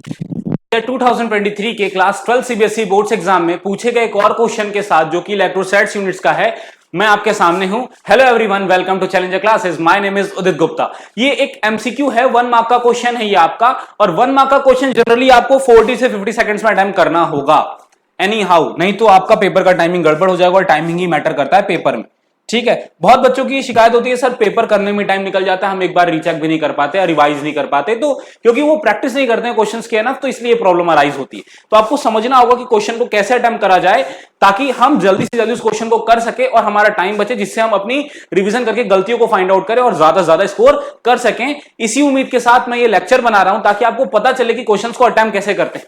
2023 के class 12 CBSE boards exam में पूछे गए एक और क्वेश्चन के साथ जो कि इलेक्ट्रोस्टैटिक्स यूनिट्स का है, मैं आपके सामने हूं। Hello everyone, welcome to Challenger classes. My name is Udit Gupta. ये एक एमसीक्यू है, 1 मार्क का क्वेश्चन है ये आपका, और 1 मार्क का क्वेश्चन जनरली आपको 40 से 50 सेकंड्स में अटेम्प्ट करना होगा एनी हाउ, नहीं तो आपका पेपर का टाइमिंग गड़बड़ हो जाएगा, और टाइमिंग ही मैटर करता है पेपर में। ठीक है, बहुत बच्चों की शिकायत होती है सर पेपर करने में टाइम निकल जाता है, हम एक बार रीचेक भी नहीं कर पाते और रिवाइज नहीं कर पाते, तो क्योंकि वो प्रैक्टिस नहीं करते हैं क्वेश्चंस के ना, तो इसलिए प्रॉब्लम अराइज होती है। तो आपको समझना होगा कि क्वेश्चन को कैसे अटेम्प्ट करा जाए ताकि हम जल्दी से जल्दी उस क्वेश्चन को कर सके और हमारा टाइम बचे, जिससे हम अपनी रिवीजन करके गलतियों को फाइंड आउट करें और ज्यादा से ज्यादा स्कोर कर सकें। इसी उम्मीद के साथ मैं ये लेक्चर बना रहा हूं ताकि आपको पता चले कि क्वेश्चन को अटेम्प्ट कैसे करते हैं।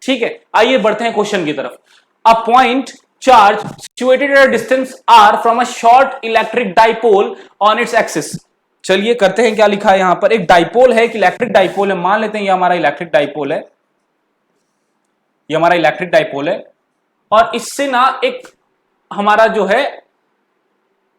ठीक है, आइए बढ़ते हैं क्वेश्चन की तरफ। A point charge situated at a distance r from a short electric dipole on its axis। चलिए करते हैं, क्या लिखा है यहां पर, एक डाइपोल है, एक इलेक्ट्रिक डाइपोल है, मान लेते हैं ये हमारा इलेक्ट्रिक डाइपोल है, ये हमारा इलेक्ट्रिक डाइपोल है, और इससे ना एक हमारा जो है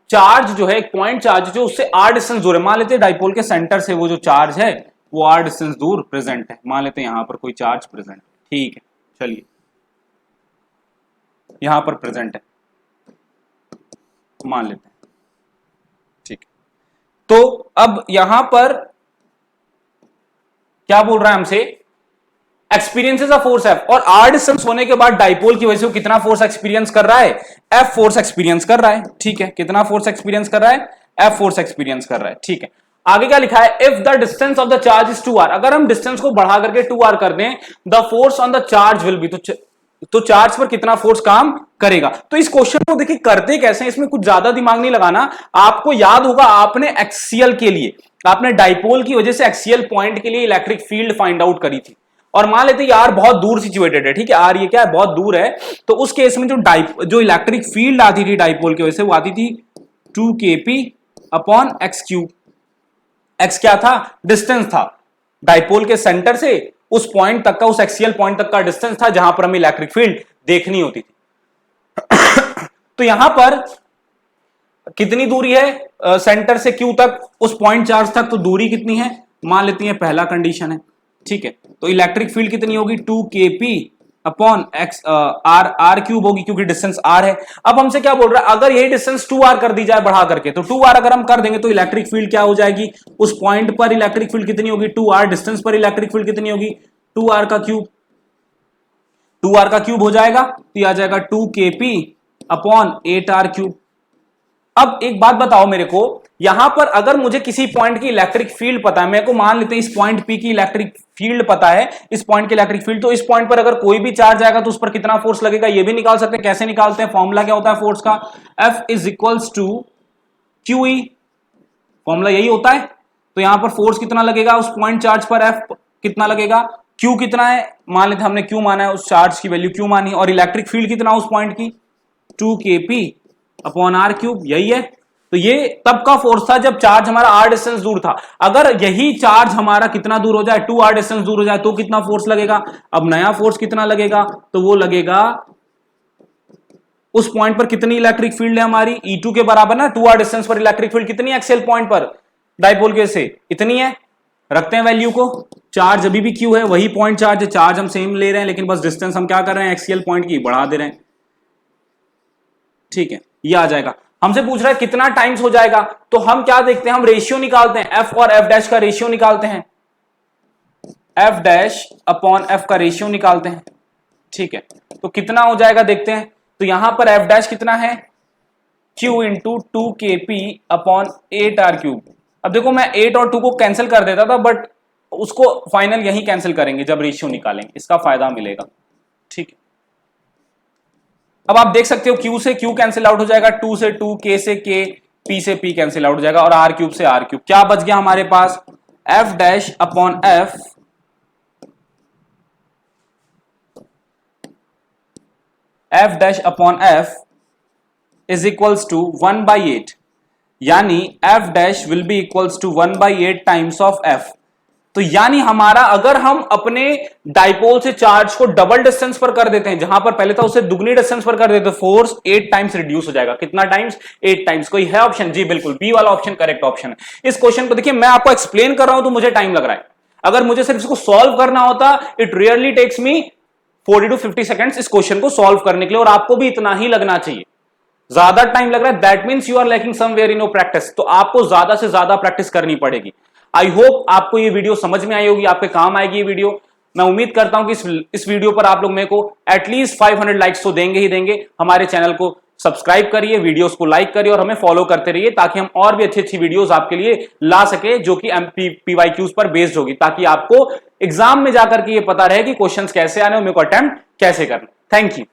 चार्ज जो है, एक पॉइंट चार्ज जो उससे r डिस्टेंस दूर है। मान लेते हैं डाइपोल के सेंटर से वो जो चार्ज है वो r डिस्टेंस दूर प्रेजेंट है। मान लेते हैं यहां पर कोई चार्ज प्रेजेंट, ठीक है, चलिए यहां पर प्रेजेंट है, मान लेते हैं, ठीक है। तो अब यहां पर क्या बोल रहा है हमसे, एक्सपीरियंसेस अ फोर्स एफ, और आर डिस्टेंस होने के बाद डाइपोल की वजह से वो कितना फोर्स एक्सपीरियंस कर रहा है, एफ फोर्स एक्सपीरियंस कर रहा है। ठीक है, कितना फोर्स एक्सपीरियंस कर रहा है, एफ फोर्स एक्सपीरियंस कर रहा है। ठीक है, आगे क्या लिखा है, if the distance of the charge is 2r, अगर हम डिस्टेंस को बढ़ा करके 2r कर दें, the force on the charge will be, तो चार्ज पर कितना फोर्स काम करेगा। तो इस क्वेश्चन को देखिए करते कैसे हैं, इसमें कुछ ज्यादा दिमाग नहीं लगाना। आपको याद होगा आपने एक्सियल के लिए, आपने डाइपोल की वजह से एक्सियल पॉइंट के लिए इलेक्ट्रिक फील्ड फाइंड आउट करी थी, और मान लेते हैं यार बहुत दूर सिचुएटेड है, ठीक है, आर ये क्या है, बहुत दूर है, तो उस केस में जो इलेक्ट्रिक फील्ड आती थी डाइपोल की वजह से वो आती थी 2kp upon x cube. X क्या था, डिस्टेंस था डाइपोल के सेंटर से उस पॉइंट तक का, उस एक्सियल पॉइंट तक का डिस्टेंस था जहां पर हमें इलेक्ट्रिक फील्ड देखनी होती थी। तो यहां पर कितनी दूरी है सेंटर से क्यू तक, उस पॉइंट चार्ज तक, तो दूरी कितनी है, मान लेती है पहला कंडीशन है। ठीक है, तो इलेक्ट्रिक फील्ड कितनी होगी, 2kp upon x are cube होगी, क्योंकि डिस्टेंस r है। अब हमसे क्या बोल रहा है, अगर यही डिस्टेंस 2r कर दी जाए बढ़ा करके, तो 2r अगर हम कर देंगे तो इलेक्ट्रिक फील्ड क्या हो जाएगी, उस पॉइंट पर इलेक्ट्रिक फील्ड कितनी होगी, 2r, डिस्टेंस पर इलेक्ट्रिक फील्ड कितनी होगी, 2r का क्यूब, 2r का क्यूब हो जाएगा, तो ये आ जाएगा 2kp अपॉन 8r क्यूब। अब एक बात बताओ मेरे को, यहां पर अगर मुझे किसी पॉइंट की इलेक्ट्रिक फील्ड पता है, मेरे को मान लेते हैं इस पॉइंट P की इलेक्ट्रिक फील्ड पता है, इस पॉइंट की इलेक्ट्रिक फील्ड, तो इस पॉइंट पर अगर कोई भी चार्ज आएगा तो उस पर कितना फोर्स लगेगा ये भी निकाल सकते हैं। कैसे निकालते हैं, फॉर्मूला क्या होता है फोर्स का, F is equals to QE, formula यही होता है। तो यहां पर फोर्स कितना लगेगा उस पॉइंट चार्ज पर, F कितना लगेगा, Q कितना है, मान लेते हमने Q माना है, उस चार्ज की वैल्यू Q मानी, और इलेक्ट्रिक फील्ड कितना उस पॉइंट की, 2kp अपॉन r क्यूब, यही है। तो ये तब का फोर्स था जब चार्ज हमारा r डिस्टेंस दूर था। अगर यही चार्ज हमारा कितना दूर हो जाए, 2r डिस्टेंस दूर हो जाए, तो कितना फोर्स लगेगा, अब नया फोर्स कितना लगेगा, तो वो लगेगा उस पॉइंट पर कितनी इलेक्ट्रिक फील्ड है हमारी, E2 के बराबर ना, 2r डिस्टेंस पर इलेक्ट्रिक फील्ड कितनी है एक्सियल पॉइंट पर डाइपोल के से, इतनी है, रखते हैं वैल्यू को। चार्ज अभी भी Q है, वही पॉइंट चार्ज है, चार्ज हम सेम ले रहे हैं, लेकिन बस डिस्टेंस हम क्या कर रहे हैं, एक्सियल पॉइंट की बढ़ा दे रहे हैं। ठीक है, ये आ जाएगा। हमसे पूछ रहा है कितना टाइम्स हो जाएगा, तो हम क्या देखते हैं, हम रेशियो निकालते हैं, एफ और एफ डैश का रेशियो निकालते हैं, एफ डैश अपॉन एफ का रेशियो निकालते हैं। ठीक है, तो कितना हो जाएगा देखते हैं। तो यहां पर एफ डैश कितना है, Q into 2kp upon 8r cube. अब देखो मैं 8 और 2 को कैंसिल कर देता था, बट उसको फाइनल यही कैंसिल करेंगे जब रेशियो निकालेंगे, इसका फायदा मिलेगा। ठीक है, अब आप देख सकते हो Q से Q कैंसिल आउट हो जाएगा, 2 से 2, K से K, P से P कैंसिल आउट हो जाएगा, और R क्यूब से R क्यूब। क्या बच गया हमारे पास, F dash upon F, F dash upon F is equals to 1/8, यानी F dash will be equals to 1/8 times of F। तो यानी हमारा, अगर हम अपने डाइपोल से चार्ज को डबल डिस्टेंस पर कर देते हैं, जहां पर पहले था उसे दुगनी डिस्टेंस पर कर देते, फोर्स 8 टाइम्स रिड्यूस हो जाएगा। कितना टाइम्स, 8 टाइम्स। कोई है ऑप्शन, जी बिल्कुल, बी वाला ऑप्शन करेक्ट ऑप्शन है। इस क्वेश्चन को देखिए, मैं आपको एक्सप्लेन कर रहा हूं तो मुझे टाइम लग रहा है, अगर मुझे सिर्फ इसको सॉल्व करना होता, it really takes me 40 to 50 seconds इस क्वेश्चन को सॉल्व करने के लिए, और आपको भी इतना ही लगना चाहिए। ज्यादा टाइम लग रहा है, that means you are lacking somewhere in your practice, तो आपको ज्यादा से ज्यादा प्रैक्टिस करनी पड़ेगी। आई होप आपको ये वीडियो समझ में आई होगी, आपके काम आएगी ये वीडियो। मैं उम्मीद करता हूं कि इस वीडियो पर आप लोग मेरे को एटलीस्ट 500 लाइक्स तो देंगे ही देंगे। हमारे चैनल को सब्सक्राइब करिए, वीडियोस को लाइक करिए और हमें फॉलो करते रहिए, ताकि हम और भी अच्छी अच्छी वीडियोस आपके लिए ला सके जो कि PYQs पर बेस्ड होगी, ताकि आपको एग्जाम में जाकर के ये पता रहे कि क्वेश्चंस कैसे आने और मेरे को अटेम्प्ट कैसे करना। Thank you.